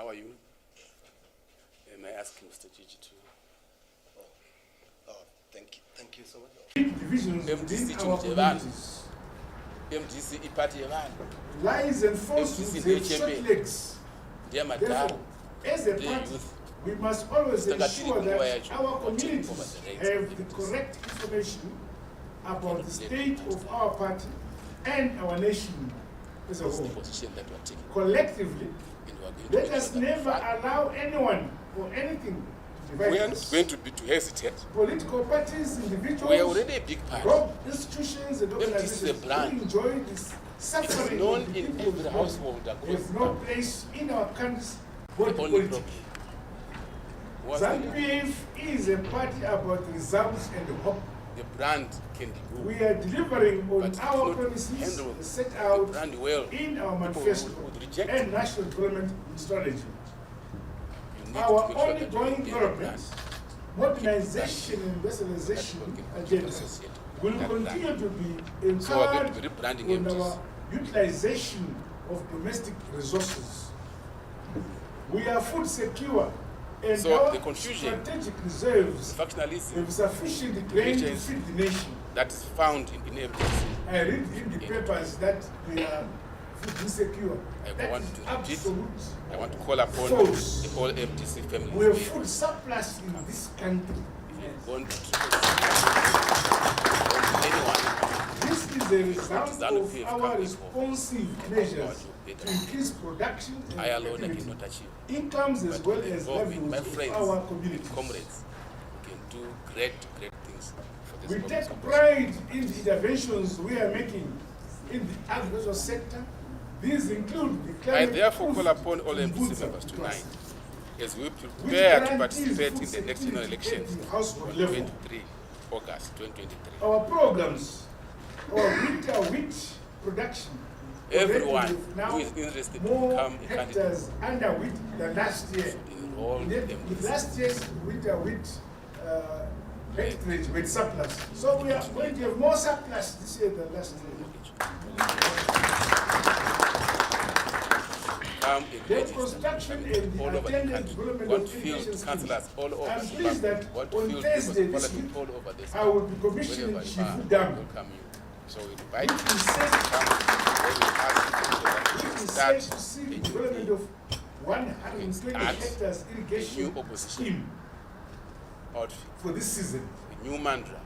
How are you? May I ask Mr. Gigi to? Thank you so much. Divisions within our communities. MDC ipati yevana. Lies and falsehoods have short legs. Therefore, as a party, we must always ensure that our communities have the correct information about the state of our party and our nation as a whole. Collectively, let us never allow anyone or anything to divide us. We are not going to hesitate. Political parties, individuals, we are already a big party. Institutions and organizations who enjoy this suffering known in every household have no place in our country's body politic. ZANU-PF is a party about results and hope. The brand can be good. We are delivering on our promises set out well in our manifesto and national development strategy. Our ongoing development, modernization and industrialization agenda will continue to be encouraged on our utilization of domestic resources. We are food secure, and our strategic reserves have sufficient grain to feed the nation. That is found in MDC. I read in the papers that we are food insecure. I want to call upon false. the whole MDC family. We have food surplus in this country. This is a result of our responsive measures to increase production and activity, incomes as well as revenues of our communities. Comrades can do great things for this. We take pride in the interventions we are making in the agricultural sector. These include the climate. I therefore call upon all MDC members tonight, as we prepare to participate in the next general elections on 23 August 2023. Our programs, our winter wheat production. Everyone who is interested to become a candidate under wheat than last year. With last year's winter wheat hectarage with surplus. So we are going to have more surplus this year than last year. The construction and the attendant development of education schools. I'm pleased that on Thursday this week, I will be commissioning Chifu Dam. So we invite you to start to see the development of 120 hectares irrigation scheme for this season. A new mantra.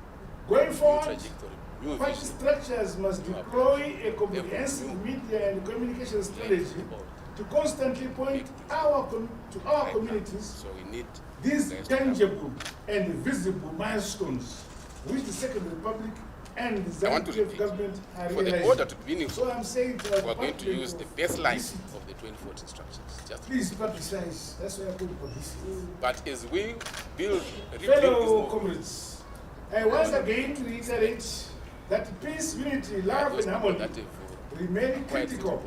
Going forward, trajectory, new party vision. structures must deploy a comprehensive media and communication strategy to constantly point to our communities So we need these tangible and visible milestones which the Second Republic and the ZANU-PF government are for the realizing. order to be meaningful, So I'm saying to we are going to use the baseline of the 2014 structures. please publicize. That's why I put publicity. But as we build, Fellow comrades, I once again to reiterate that peace, unity, love, and harmony remain critical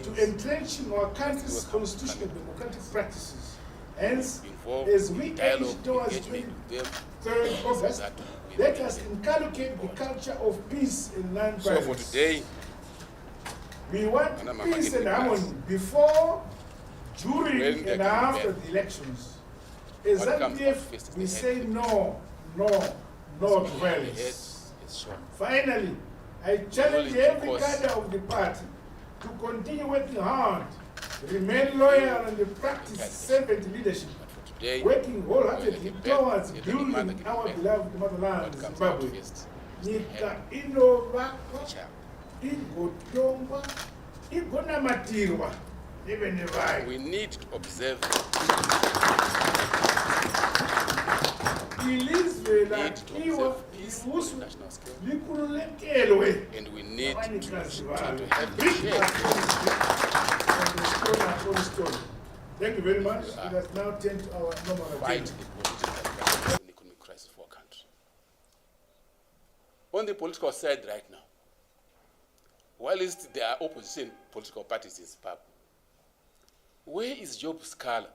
to entrenching our country's constitutional democratic practices. Hence, as we edge towards 23rd August, let us inculcate the culture of peace and non-violence. So for today, we want peace and harmony before, during, and after the elections. As ZANU-PF, we say no to violence. Finally, I challenge every cadre of the party to continue working hard, remain loyal, and practice servant leadership, working wholeheartedly towards building our beloved motherland, Zimbabwe. Nyika inovakwa, igotongwa, igonamatirwa, even nevayo. we need to observe Ilizwe lakiwa lihusu likululekelwe. and we need to have the Thank you very much. Let us now turn to our normal fight agenda. the political and economic crisis for our country. On the political side right now, while there are opposition political parties in Zimbabwe, where is Job Scala?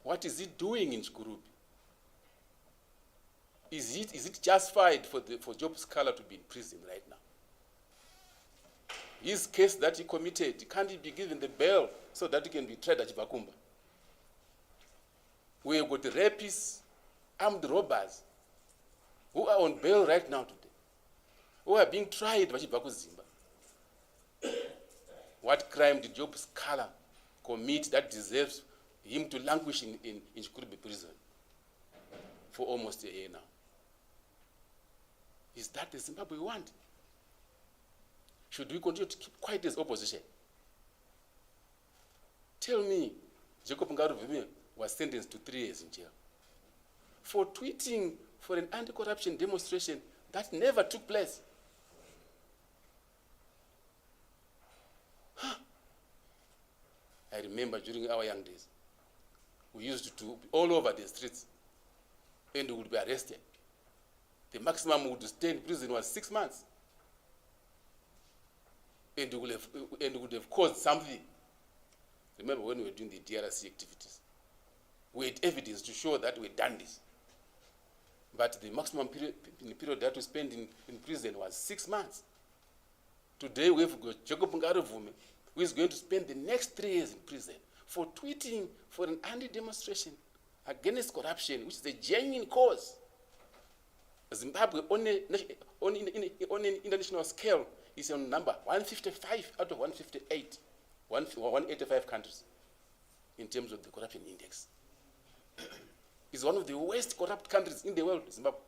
What is he doing in Chikurubi? Is it justified for Job Scala to be in prison right now? His case that he committed, can't he be given the bail so that he can be tried at Chibakumba? We have got rapists, armed robbers, who are on bail right now today, who are being tried by Zimba. What crime did Job Scala commit that deserves him to languish in Chikuribe prison for almost a year now? Is that the Zimbabwe we want? Should we continue to keep quiet as opposition? Tell me, Jacob Ngaruvume was sentenced to 3 years in jail for tweeting for an anti-corruption demonstration that never took place. I remember during our young days, we used to be all over the streets and we would be arrested. The maximum we would stay in prison was 6 months. And we would have caused something. Remember when we were doing the DRC activities, we had evidence to show that we had done this. But the maximum period that we spent in prison was 6 months. Today we've got Jacob Ngaruvume, who is going to spend the next 3 years in prison for tweeting for an anti-demonstration against corruption, which is a genuine cause. Zimbabwe on an international scale is on number 155 out of 158, 185 countries in terms of the corruption index. It's one of the worst corrupt countries in the world, Zimbabwe.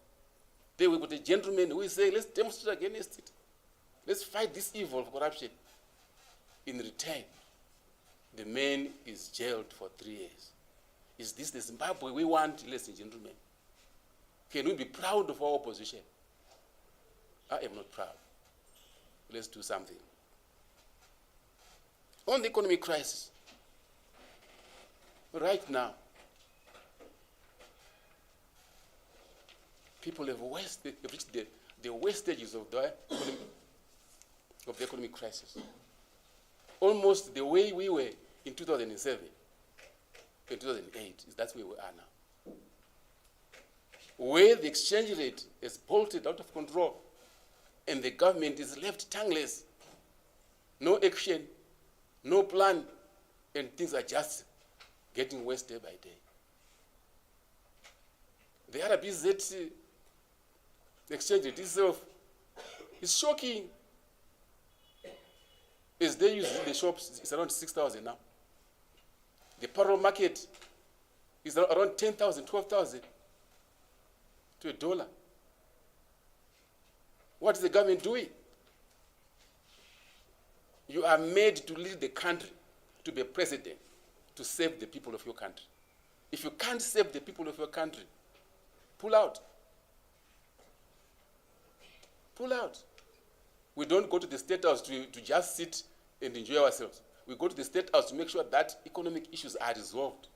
There we got a gentleman who is saying, let's demonstrate against it. Let's fight this evil of corruption. In return, the man is jailed for 3 years. Is this the Zimbabwe we want, ladies and gentlemen? Can we be proud of our opposition? I am not proud. Let's do something. On the economic crisis, right now, people have reached the worst stages of the economic crisis. Almost the way we were in 2007, in 2008, that's where we are now. Where the exchange rate is bolted out of control and the government is left tongueless. No action, no plan, and things are just getting worse day by day. The RBZ exchange rate itself is shocking. As they use in the shops, it's around 6,000 now. The parallel market is around 10,000, 12,000 to a dollar. What is the government doing? You are made to lead the country, to be a president, to save the people of your country. If you can't save the people of your country, pull out. Pull out. We don't go to the State House to just sit and enjoy ourselves. We go to the State House to make sure that economic issues are resolved,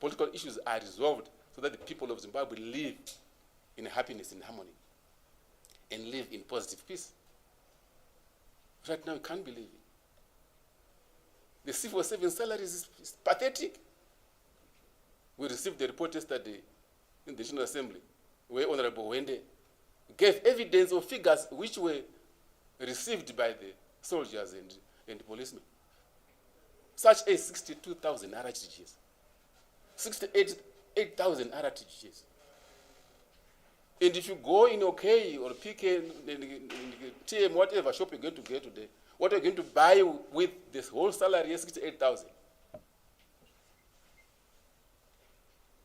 political issues are resolved, so that the people of Zimbabwe live in happiness and harmony and live in positive peace. Right now, we can't believe it. The civil service salaries is pathetic. We received the report yesterday in the National Assembly, where Honorable Wende gave evidence of figures which were received by the soldiers and policemen, such as 62,000 RTGs, 68,000 RTGs. And if you go in OK or PK, TM, whatever shop you're going to get today, what are you going to buy with this whole salary is 68,000?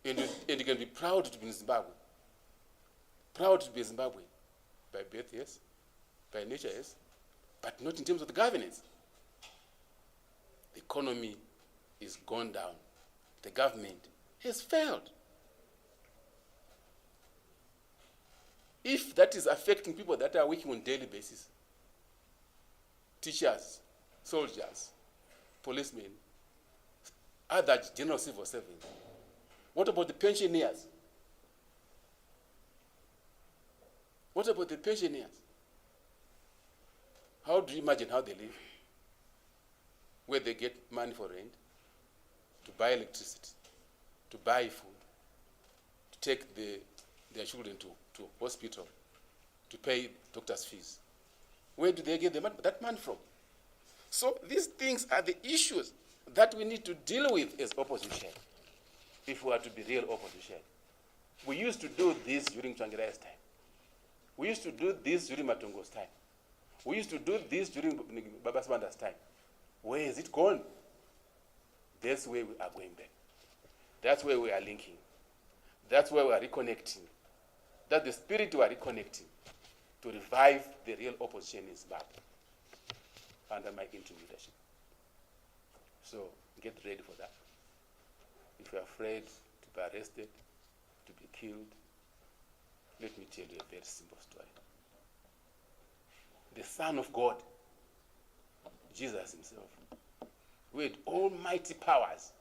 And you can be proud to be in Zimbabwe. Proud to be in Zimbabwe. By birth, yes. By nature, yes. But not in terms of the governance. The economy is gone down. The government has failed. If that is affecting people that are working on a daily basis, teachers, soldiers, policemen, other general civil servants, what about the pensioners? What about the pensioners? How do you imagine how they live? Where they get money for rent, to buy electricity, to buy food, to take their children to hospital, to pay doctors' fees. Where do they get that money from? So these things are the issues that we need to deal with as opposition, if we are to be real opposition. We used to do this during Tsvangirai's time. We used to do this during Matongo's time. We used to do this during Baba Sibanda's time. Where is it gone? That's where we are going back. That's where we are linking. That's where we are reconnecting. That's the spirit we are reconnecting to revive the real opposition in Zimbabwe under my interim leadership. So get ready for that. If you're afraid to be arrested, to be killed, let me tell you a very simple story. The Son of God, Jesus himself, who had almighty powers,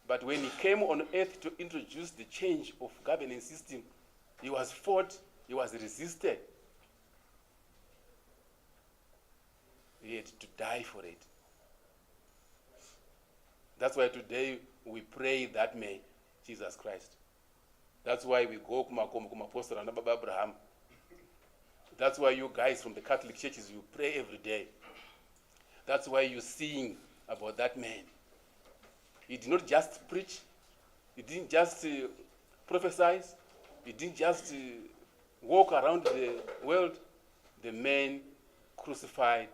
but when he came on earth to introduce the change of governance system, he was fought, he was resisted. He had to die for it. That's why today we pray that may Jesus Christ. That's why we go kuma Apostle and Baba Abraham. That's why you guys from the Catholic churches, you pray every day. That's why you sing about that man. He did not just preach. He didn't just prophesy. He didn't just walk around the world. The man crucified.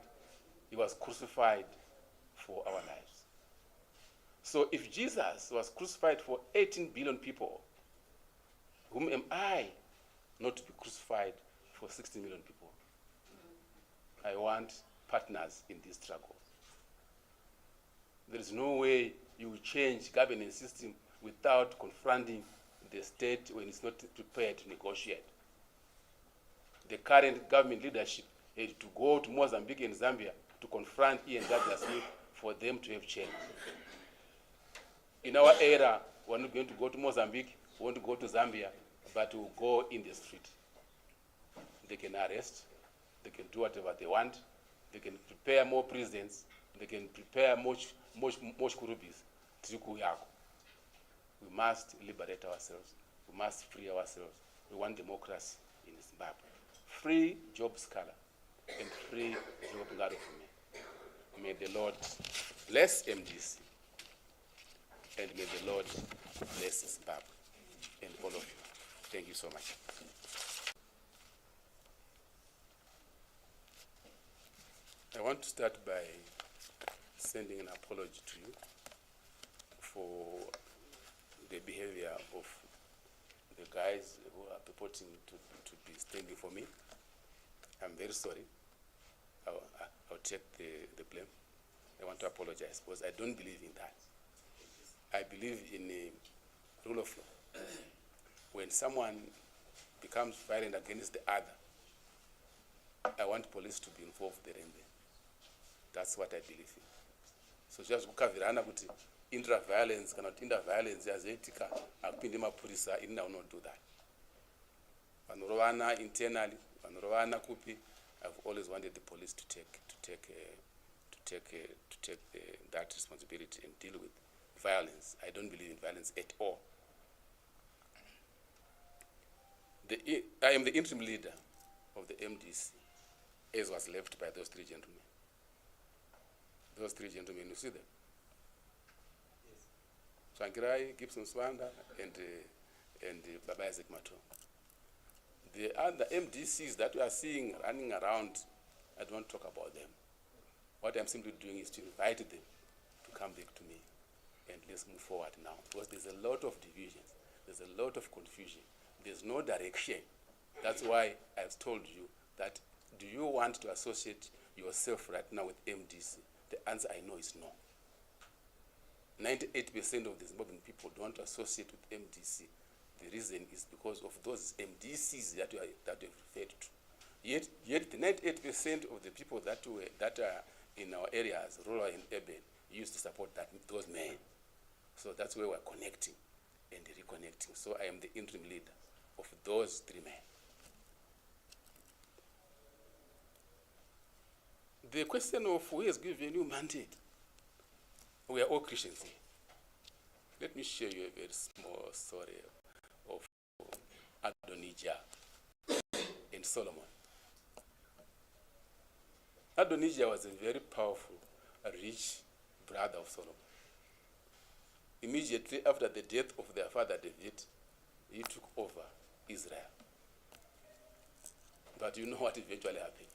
He was crucified for our lives. So if Jesus was crucified for 18 billion people, whom am I not to be crucified for 60 million people? I want partners in this struggle. There is no way you will change governance system without confronting the state when it's not prepared to negotiate. The current government leadership had to go to Mozambique and Zambia to confront Ian Douglas Smith for them to have change. In our era, we're not going to go to Mozambique, we want to go to Zambia, but we'll go in the street. They can arrest, they can do whatever they want, they can prepare more presidents, they can prepare more kurubis. We must liberate ourselves. We must free ourselves. We want democracy in Zimbabwe. Free Job Scholar and free Job Ngarufume. May the Lord bless MDC and may the Lord bless Zimbabwe and all of you. Thank you so much. I want to start by sending an apology to you for the behavior of the guys who are purporting to be standing for me. I'm very sorry. I'll take the blame. I want to apologize because I don't believe in that. I believe in a rule of law. When someone becomes violent against the other, I want police to be involved there and then. That's what I believe in. So just kukavirana kuti intra-violence kana kuti inter-violence yazoitika akupinde mapurisa ini will not do that. Vanorovana internally, vanorovana kupi, I've always wanted the police to take that responsibility and deal with violence. I don't believe in violence at all. I am the interim leader of the MDC, as was left by those three gentlemen. Those three gentlemen, you see them? Yes. Tsvangirai, Gibson Swanda, and Baba Isaac Mato. The other MDCs that we are seeing running around, I don't talk about them. What I'm simply doing is to invite them to come back to me and let's move forward now. Because there's a lot of divisions, there's a lot of confusion, there's no direction. That's why I've told you that, do you want to associate yourself right now with MDC? The answer I know is no. 98% of the Zimbabwean people don't want to associate with MDC. The reason is because of those MDCs that you have referred to. Yet the 98% of the people that are in our areas, rural and urban, used to support those men. So that's where we're connecting and reconnecting. So I am the interim leader of those three men. The question of who has given you mandate, we are all Christians here. Let me share you a very small story of Adonijah and Solomon. Adonijah was a very powerful, rich brother of Solomon. Immediately after the death of their father David, he took over Israel. But you know what eventually happened.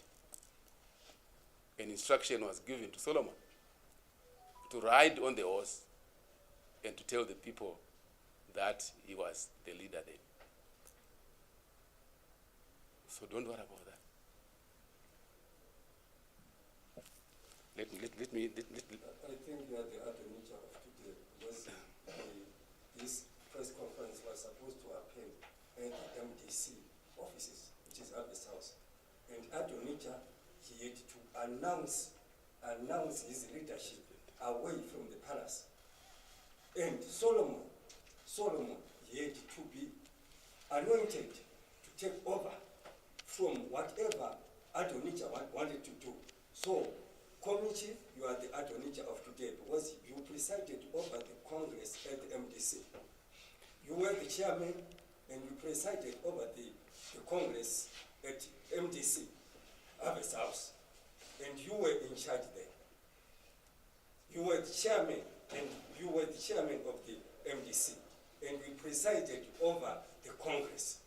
An instruction was given to Solomon to ride on the horse and to tell the people that he was the leader then. So don't worry about that. Let me. I think you are the Adonijah of today, because this press conference was supposed to happen at the MDC offices, which is Harvest House. And Adonijah, he had to announce his leadership away from the palace. And Solomon, he had to be anointed to take over from whatever Adonijah wanted to do. So, Komichi, you are the Adonijah of today because you presided over the Congress at the MDC. You were the chairman and you presided over the Congress at MDC, Harvest House. And you were in charge there. You were the chairman and you were the chairman of the MDC. And we presided over the Congress.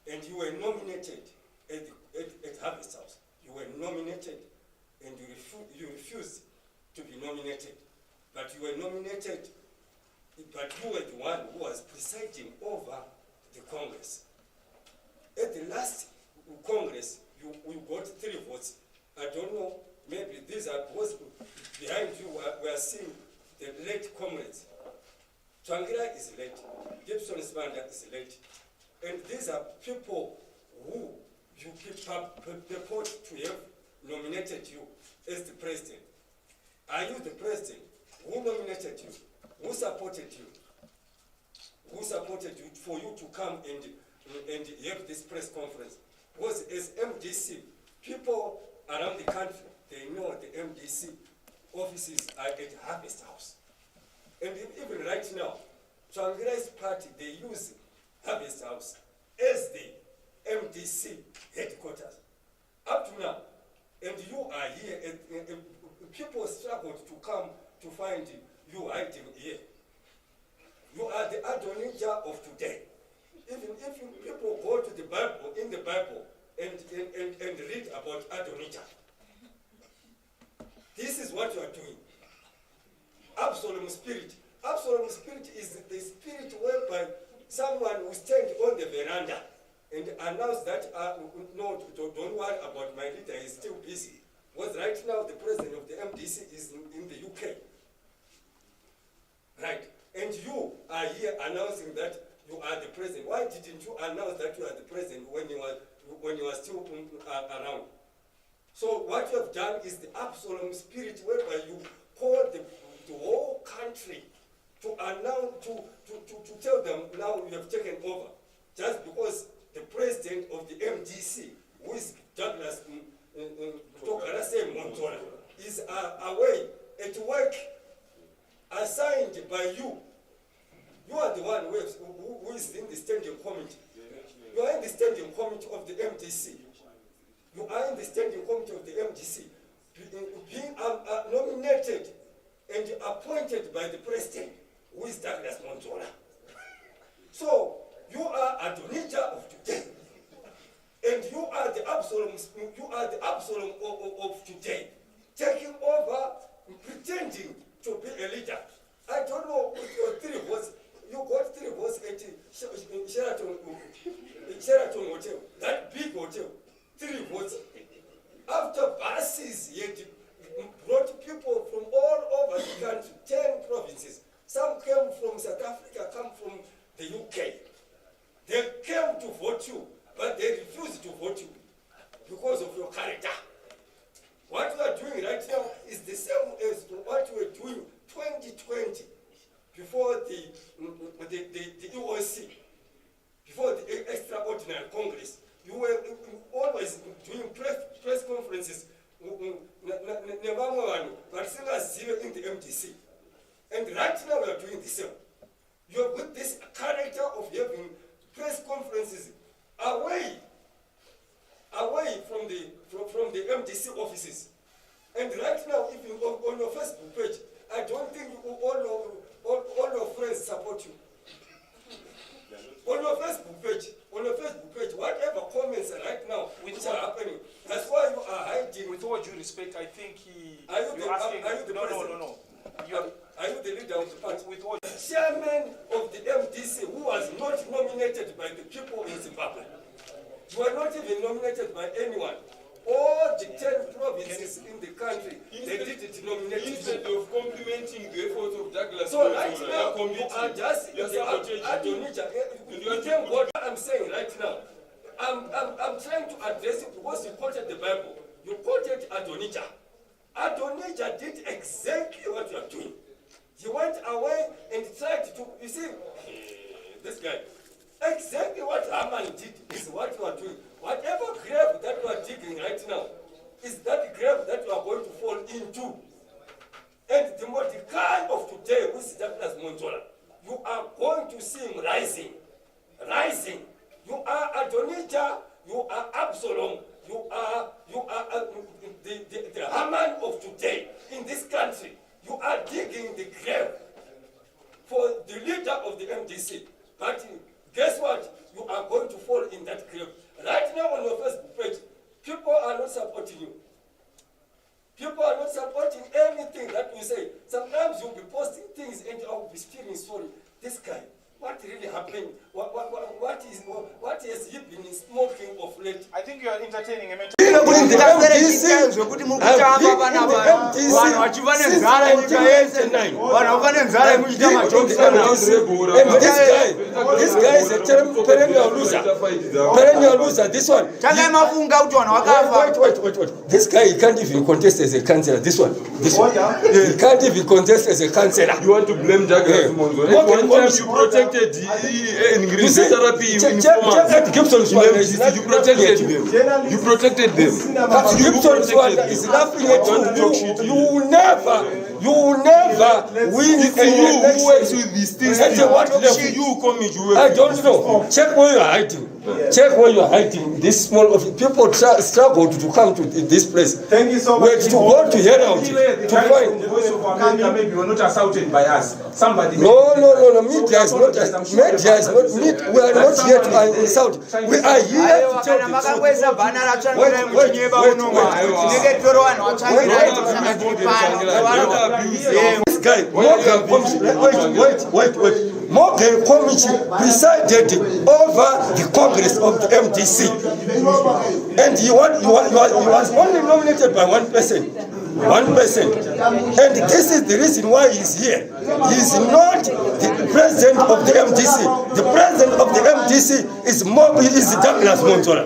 And you were nominated at Harvest House. You were nominated and you refused to be nominated. But you were nominated, but you were the one who was presiding over the Congress. At the last Congress, you got 3 votes. I don't know, maybe these are because behind you we are seeing the late comrades. Changira is late, Gibson Spanda is late. And these are people who you purport to have nominated you as the president. Are you the president? Who nominated you? Who supported you? Who supported you for you to come and have this press conference? Because as MDC, people around the country, they know the MDC offices are at Harvest House. And even right now, Tsvangirai's party, they use Harvest House as the MDC headquarters. Up to now, and you are here, and people struggled to come to find you hiding here. You are the Adonijah of today. Even if people go to the Bible, in the Bible, and read about Adonijah, this is what you are doing. Absolute spirit. Absolute spirit is the spirit whereby someone will stand on the veranda and announce that, no, don't worry about my leader, he's still busy. Because right now the president of the MDC is in the UK. Right? And you are here announcing that you are the president. Why didn't you announce that you are the president when you are still around? So what you have done is the absolute spirit whereby you call the whole country to announce, to tell them now you have taken over. Just because the president of the MDC, who is Douglas Tokarase Montola, is away at work, assigned by you. You are the one who is in the standing committee. You are in the standing committee of the MDC. You are in the standing committee of the MDC, being nominated and appointed by the president, who is Douglas Montola. So, you are Adonijah of today. And you are the Absalom of today. Taking over, pretending to be a leader. I don't know what your 3 votes. You got 3 votes at Sheraton Hotel, that big hotel. 3 votes. After buses, he had brought people from all over the country, 10 provinces. Some came from South Africa, come from the UK. They came to vote you, but they refused to vote you because of your character. What you are doing right now is the same as what you were doing 2020, before the EOC, before the Extraordinary Congress. You were always doing press conferences, but in the MDC. And right now we are doing the same. You have got this character of having press conferences away away from the MDC offices. And right now, even on your Facebook page, I don't think all your friends support you. On your Facebook page, whatever comments are right now which are happening, that's why you are hiding. With all due respect, I think Are you the president? No. Are you the leader of the party? With all Chairman of the MDC who was not nominated by the people in Zimbabwe. You are not even nominated by anyone. All the 10 provinces in the country, they didn't nominate you. Instead of complimenting the efforts of Douglas, So right now, you are just Adonija. You thank God. I'm saying right now, I'm trying to address it because you quoted the Bible. You quoted Adonija. Adonija did exactly what you are doing. He went away and tried to, you see, this guy. Exactly what Haman did is what you are doing. Whatever grave that you are digging right now is that grave that you are going to fall into. And the Mordecai of today, who is Douglas Montola, you are going to see him rising. Rising. You are Adonijah, you are Absalom, you are the Haman of today in this country. You are digging the grave for the leader of the MDC. But guess what? You are going to fall in that grave. Right now on your Facebook page, people are not supporting you. People are not supporting anything that you say. Sometimes you'll be posting things and I'll be feeling sorry. This guy, what really happened? What has he been smoking of late? I think you are entertaining a mental. This guy is a perennial loser. Perennial loser. This one. Wait. This guy, he can't even contest as a councillor. This one. He can't even contest as a councillor. You want to blame Douglas Montola? You protected in therapy. You protected them. Gibson is laughing at you. You will never win. Who works with these things? You Komichi. I don't know. Check where you are hiding. Check where you are hiding. This small of people struggle to come to this place. Thank you so much. Wait to go to hear out to find. The voice of America, maybe you were not assaulted by us. Somebody. No. Media is not. Media is not. We are not here to insult. We are here to tell the truth. This guy, Morgan Komichi. Wait. Morgan Komichi presided over the Congress of the MDC, and he was only nominated by one person. And this is the reason why he's here. He is not the president of the MDC. The president of the MDC is Douglas Montola.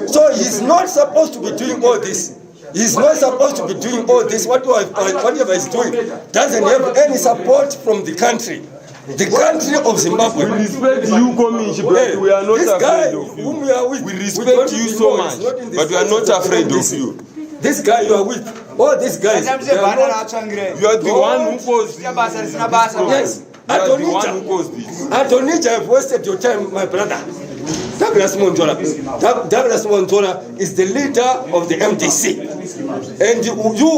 So he's not supposed to be doing all this. He's not supposed to be doing all this. Whatever he's doing doesn't have any support from the country. The country of Zimbabwe. We respect you, Komichi, but we are not afraid of you. Whom we are with, we respect you so much, but we are not afraid of you. This guy you are with, all these guys. You are the one who caused this. Yes, Adonija, have wasted your time, my brother. Douglas Montola is the leader of the MDC. And you,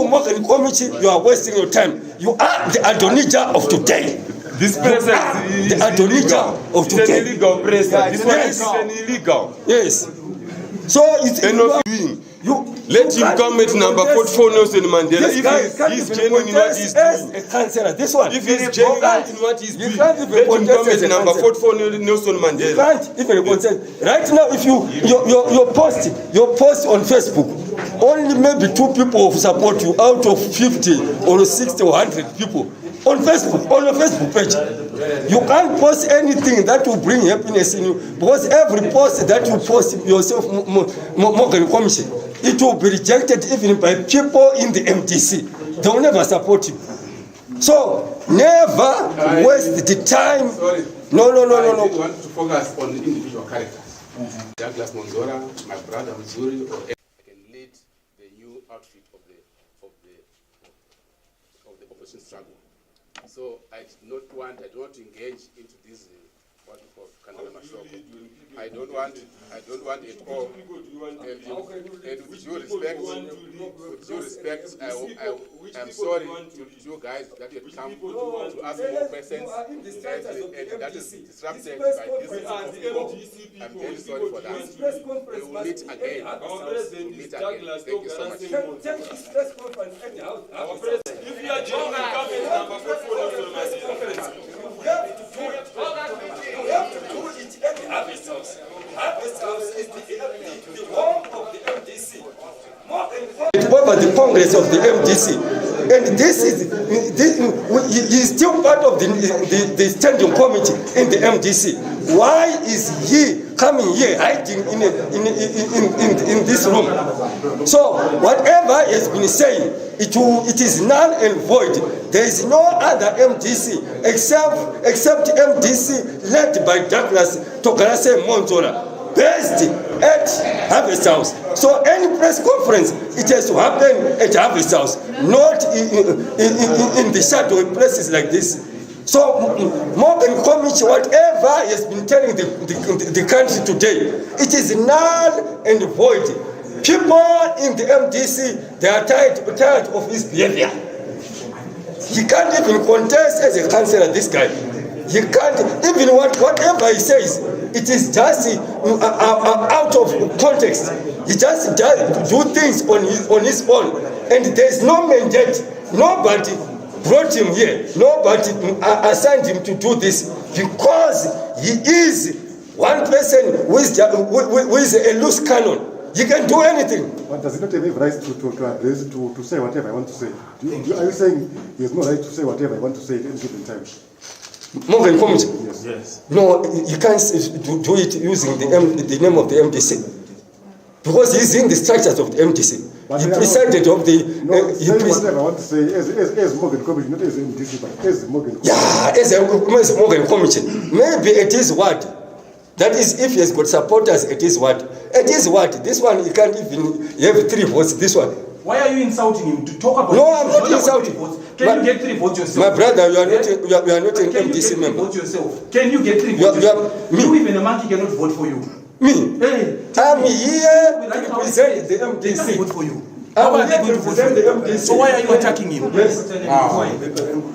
Morgan Komichi, you are wasting your time. You are the Adonija of today. This president is the Adonija of today. An illegal president. This one is an illegal. Yes. So it's let him come at number 44 Nelson Mandela. If he's genuine in what he's doing. A councillor. This one. If he's genuine in what he's doing, let him come at number 44 Nelson Mandela. You can't even contest. Right now, if you post on Facebook, only maybe 2 people will support you out of 50 or 60 or 100 people. On Facebook, on your Facebook page. You can't post anything that will bring happiness in you, because every post that you post yourself, Morgan Komichi, it will be rejected even by people in the MDC. They will never support you. So never waste the time. No. I want to focus on individual characters. Douglas Montola, my brother Mzuri, or can lead the new outfit of the opposition struggle. So I don't want to engage into these what we call Kandala Mashoko. I don't want it all. And with due respect, I'm sorry to you guys that you have come to ask more questions, and that is disrupted by this. I'm very sorry for that. We will meet again. Thank you so much. Take this press conference at the house. If you are joining the government number 44, We have to do it at the Harvest House. Harvest House is the home of the MDC. Over the Congress of the MDC, and this is he is still part of the standing committee in the MDC. Why is he coming here hiding in this room? So whatever he has been saying, it is null and void. There is no other MDC except MDC led by Douglas Togarase Monzola, based at Harvest House. So any press conference, it has to happen at Harvest House, not in the shadowy places like this. So Morgan Komichi, whatever he has been telling the country today, it is null and void. People in the MDC, they are tired of his behavior. He can't even contest as a councillor, this guy. He can't, even whatever he says, it is just out of context. He just do things on his own. And there's no mandate. Nobody brought him here. Nobody assigned him to do this, because he is one person who is a loose cannon. He can do anything. But does he not have rights to say whatever I want to say? Are you saying he has no right to say whatever I want to say at any given time? Morgan Komichi? Yes. Yes. No, you can't do it using the name of the MDC. Because he's in the structures of the MDC. But he presided of the... whatever I want to say as Morgan Komichi, not as MDC, but as Morgan Komichi. Yeah, as Morgan Komichi. Maybe it is what? That is, if he has got supporters, it is what? It is what? This one, he can't even have 3 votes, this one. Why are you insulting him to talk about? No, I'm not insulting. Can you get 3 votes yourself? My brother, you are not an MDC member. Vote yourself. Can you get 3 votes yourself? You, even a monkey, cannot vote for you. Me? Hey, I'm here to represent the MDC. They can't vote for you. I'm here to represent the MDC. So why are you attacking him? Yes.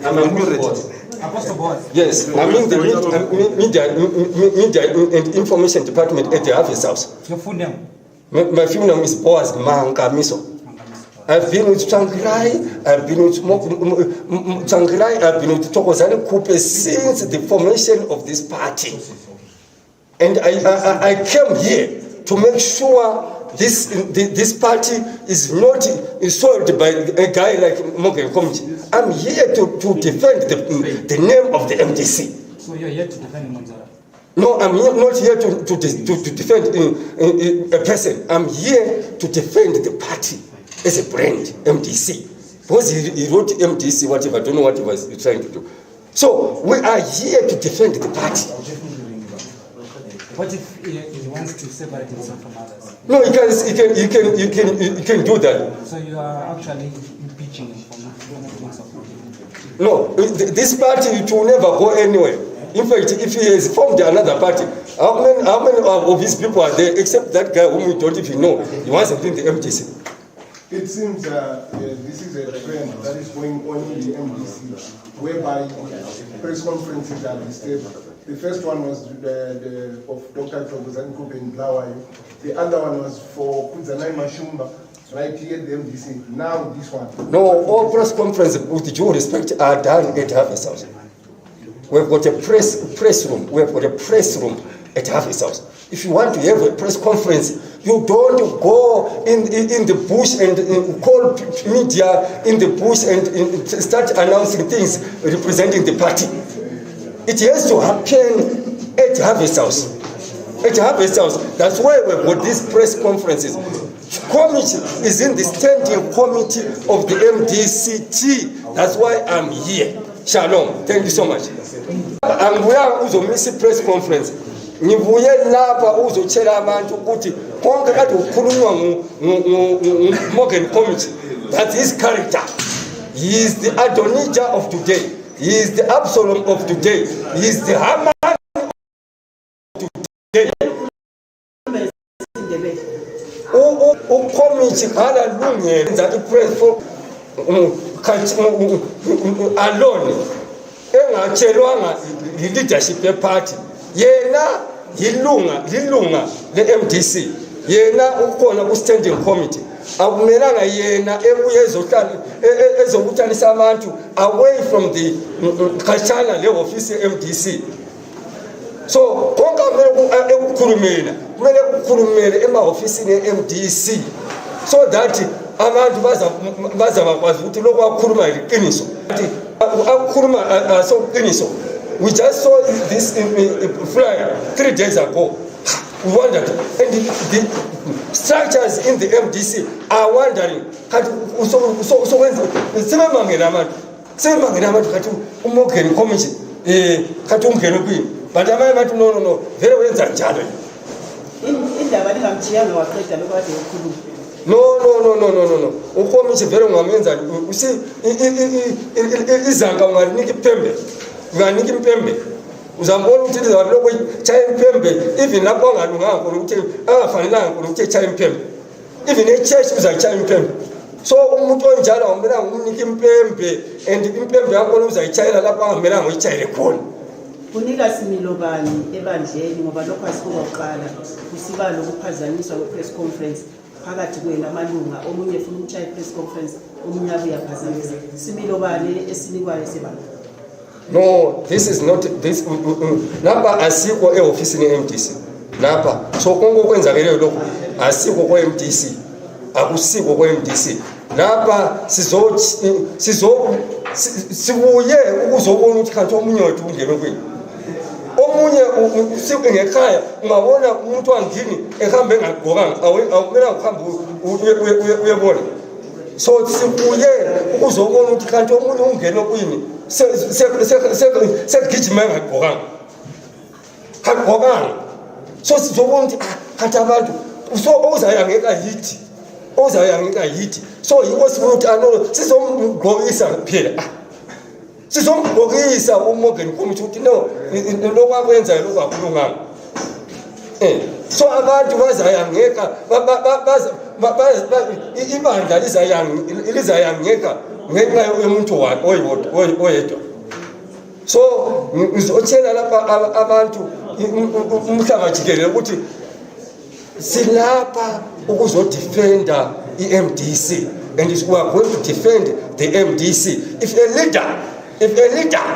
I'm a moderate. Yes, I'm in the media and information department at the Harvest House. Your full name? My full name is Boaz Mankamiso. I've been with Tsvangirai, I've been with Tsvangirai, I've been with Thokozani Kupe since the formation of this party. And I came here to make sure this party is not soiled by a guy like Morgan Komichi. I'm here to defend the name of the MDC. So you're here to defend Monzara? No, I'm not here to defend a person. I'm here to defend the party as a brand, MDC. Because he wrote MDC, whatever, I don't know what he was trying to do. So we are here to defend the party. What if he wants to separate himself from others? No, he can do that. So you are actually impeaching him for not doing something? No, this party, it will never go anywhere. In fact, if he has formed another party, how many of his people are there, except that guy whom we don't even know? He wants to be in the MDC. It seems this is a trend that is going on in the MDC, whereby press conferences are disturbed. The first one was of Dr. Thokozani Kupe in Blawayo. The other one was for Kudzanai Mashumba, right here at the MDC. Now this one. No, all press conferences, with due respect, are done at Harvest House. We've got a press room. We've got a press room at Harvest House. If you want to have a press conference, you don't go in the bush and call media in the bush and start announcing things representing the party. It has to happen at Harvest House. At Harvest House, that's why we've got these press conferences. Komichi is in the standing committee of the MDCT. That's why I'm here. Shalom. Thank you so much. I'm here to miss press conference. Nivuye lapha uzochela abantu ukuthi konke kade ukukhulunywa Morgan Komichi. That's his character. He is the Adonijah of today. He is the Absalom of today. He is the Haman Komichi that the press for alone engatshelwanga leadership party yena yilunga le-MDC yena ukhona ku-standing committee akumelanga yena ebuye ezobuthanisa abantu away from the khatshana le-ofisi ye-MDC. So konke kumele kukhulumele ema-ofisini ye-MDC so that abantu bazabakwazi ukuthi lokhu akukhuluma liqiniso akukhuluma soqiniso. We just saw this flyer 3 days ago. We wondered, and the structures in the MDC are wondering. But no, very well done. No. Ukomichi very ngamenza. You see, izanga unganiki pembe. Unganiki pembe. Uzambona ukuthi lizaloko chaya impembe even lapho angalunganga khona ukuthi angafanelanga khona ukuthi chaya impembe. Even echurch uzachaya impembe. So umuntu onjalo awumelanga umnike impembe and impembe yakho uzayichayela lapho angamelanga uyichayele khona. Kunika similo bani ebandleni ngoba lokho asikuqala kusiba lokuphazanyiswa kwe-press conference phakathi kwena amalunga omunye ufuna ukuthi press conference omunye abuya phazamisa similo bani esinikwayo sebandla. No, this is not this. Napa asikho e-ofisini ye-MDC. Napa so konke okwenzakeleyo lokho asikho kwa-MDC. Akusiko kwa-MDC. Napa sibuye ukuzobona ukuthi kanti omunye wethu ungene kwini. Omunye ngekhaya ungabona umuntu wangini ehamba engagqokanga awumela ukuhamba uyebona. So sibuye ukuzobona ukuthi kanti omunye ungene kwini. Segijima engagqokanga. Kagqokanga. So sizobona ukuthi kanti abantu so ozayangeka yithi. So yiko sifuna ukuthi anono sizomgqokisa kuphela. Sizomgqokisa uMorgan Komichi ukuthi no lokwakwenza lokwakhulunganga. So abantu bazayangeka ibandla lizayangeka ngenxa yomuntu oyedwa. So ngizotshela lapha abantu umhlaba jikelele ukuthi silapha ukuzodefenda i-MDC and we are going to defend the MDC. If a leader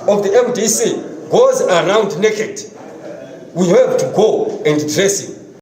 of the MDC goes around naked, we have to go and dress him.